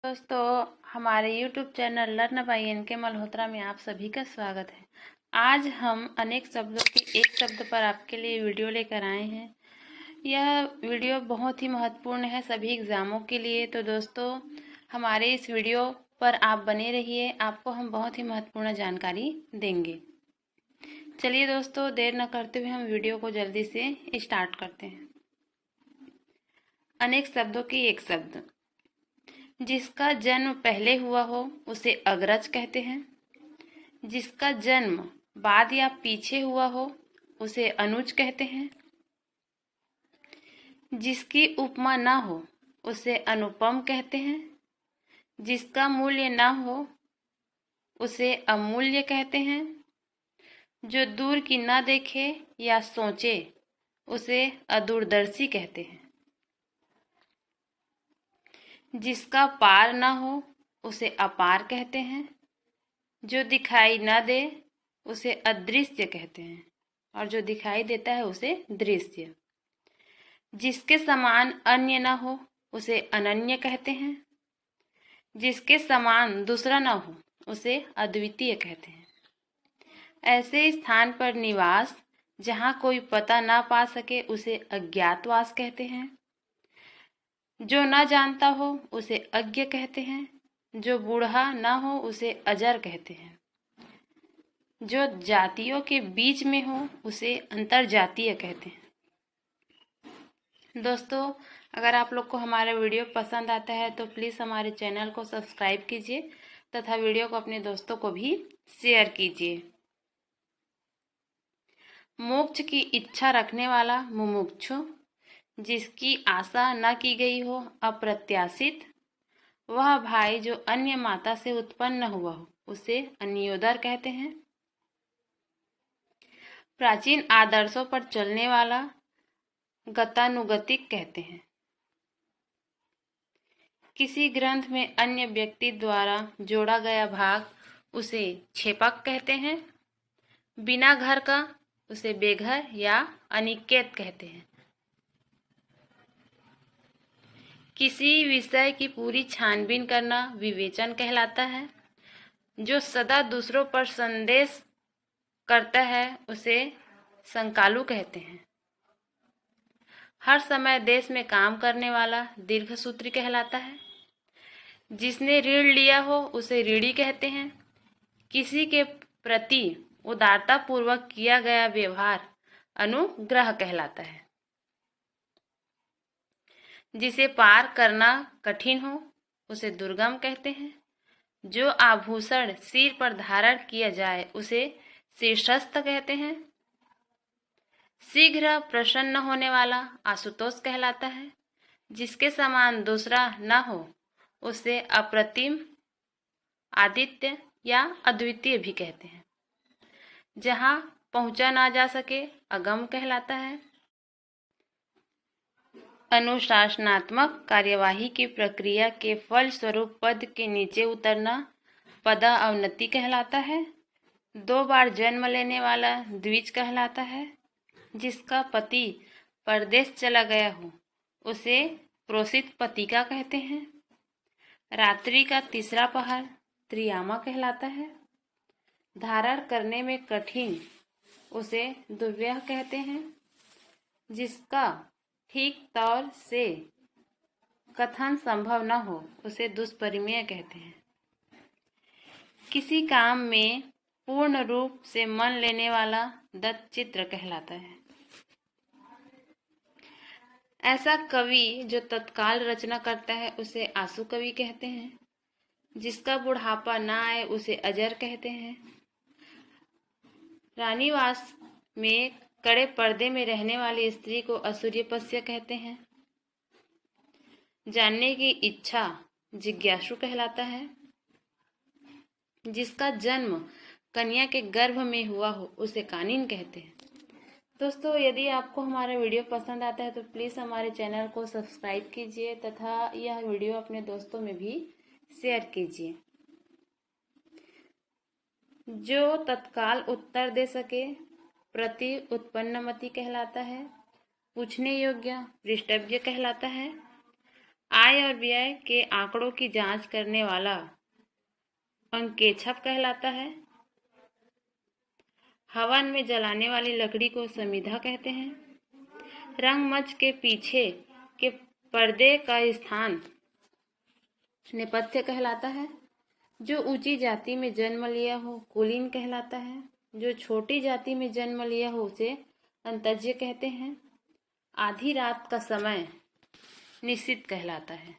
दोस्तों, हमारे YouTube channel learn by NK Malhotra में आप सभी का स्वागत है। आज हम अनेक शब्दों की एक शब्द पर आपके लिए वीडियो लेकर आए हैं। यह वीडियो बहुत ही महत्वपूर्ण है सभी एग्ज़ामों के लिए। तो दोस्तों, हमारे इस वीडियो पर आप बने रहिए, आपको हम बहुत ही महत्वपूर्ण जानकारी देंगे। चलिए दोस्तों, देर न करते हुए हम वीडियो को जल्दी से स्टार्ट करते हैं। अनेक शब्दों की एक शब्द। जिसका जन्म पहले हुआ हो उसे अग्रज कहते हैं। जिसका जन्म बाद या पीछे हुआ हो उसे अनुज कहते हैं। जिसकी उपमा न हो उसे अनुपम कहते हैं। जिसका मूल्य न हो उसे अमूल्य कहते हैं। जो दूर की न देखे या सोचे उसे अदूरदर्शी कहते हैं। जिसका पार न हो उसे अपार कहते हैं। जो दिखाई न दे उसे अदृश्य कहते हैं और जो दिखाई देता है उसे दृश्य। जिसके समान अन्य न हो उसे अनन्य कहते हैं। जिसके समान दूसरा न हो उसे अद्वितीय कहते हैं। ऐसे स्थान पर निवास जहाँ कोई पता ना पा सके उसे अज्ञातवास कहते हैं। जो न जानता हो उसे अज्ञ कहते हैं। जो बूढ़ा न हो उसे अजर कहते हैं। जो जातियों के बीच में हो उसे अंतरजातीय कहते हैं। दोस्तों, अगर आप लोग को हमारा वीडियो पसंद आता है तो प्लीज़ हमारे चैनल को सब्सक्राइब कीजिए तथा वीडियो को अपने दोस्तों को भी शेयर कीजिए। मोक्ष की इच्छा रखने वाला मुमुक्षु। जिसकी आशा न की गई हो अप्रत्याशित। वह भाई जो अन्य माता से उत्पन्न हुआ हो उसे अन्योदर कहते हैं। प्राचीन आदर्शों पर चलने वाला गतानुगतिक कहते हैं। किसी ग्रंथ में अन्य व्यक्ति द्वारा जोड़ा गया भाग उसे छेपक कहते हैं। बिना घर का उसे बेघर या अनिकेत कहते हैं। किसी विषय की पूरी छानबीन करना विवेचन कहलाता है। जो सदा दूसरों पर संदेश करता है उसे संकालु कहते हैं। हर समय देश में काम करने वाला दीर्घसूत्री कहलाता है। जिसने ऋण लिया हो उसे ऋणी कहते हैं। किसी के प्रति उदारता पूर्वक किया गया व्यवहार अनुग्रह कहलाता है। जिसे पार करना कठिन हो उसे दुर्गम कहते हैं। जो आभूषण सिर पर धारण किया जाए उसे शीर्षस्थ कहते हैं। शीघ्र प्रसन्न होने वाला आशुतोष कहलाता है। जिसके समान दूसरा न हो उसे अप्रतिम आदित्य या अद्वितीय भी कहते हैं। जहाँ पहुंचा ना जा सके अगम कहलाता है। अनुशासनात्मक कार्यवाही की प्रक्रिया के फल स्वरूप पद के नीचे उतरना पदावनति कहलाता है। 2 बार जन्म लेने वाला द्विज कहलाता है। जिसका पति परदेश चला गया हो उसे प्रोसित पतिका कहते हैं। रात्रि का तीसरा पहर त्रियामा कहलाता है। धारण करने में कठिन उसे दुर्व्यह कहते हैं। जिसका ठीक तौर से कथन संभव न हो उसे दुष्परिमेय कहते हैं। किसी काम में पूर्ण रूप से मन लेने वाला दत्तचित्र कहलाता है। ऐसा कवि जो तत्काल रचना करता है उसे आंसू कवि कहते हैं। जिसका बुढ़ापा ना आए उसे अजर कहते हैं। रानीवास में कड़े पर्दे में रहने वाली स्त्री को असूर्यपस्य कहते हैं। जानने की इच्छा जिज्ञासु कहलाता है। जिसका जन्म कन्या के गर्भ में हुआ हो उसे कानीन कहते हैं। दोस्तों, यदि आपको हमारा वीडियो पसंद आता है तो प्लीज़ हमारे चैनल को सब्सक्राइब कीजिए तथा यह वीडियो अपने दोस्तों में भी शेयर कीजिए। जो तत्काल उत्तर दे सके प्रति उत्पन्नमति कहलाता है। पूछने योग्य पृष्ठव्य कहलाता है। आय और व्यय के आंकड़ों की जांच करने वाला अंकेक्षक कहलाता है। हवन में जलाने वाली लकड़ी को समिधा कहते हैं। रंगमंच के पीछे के पर्दे का स्थान नेपथ्य कहलाता है। जो ऊंची जाति में जन्म लिया हो कुलीन कहलाता है। जो छोटी जाति में जन्म लिया हो उसे अंतज्य कहते हैं। आधी रात का समय निश्चित कहलाता है।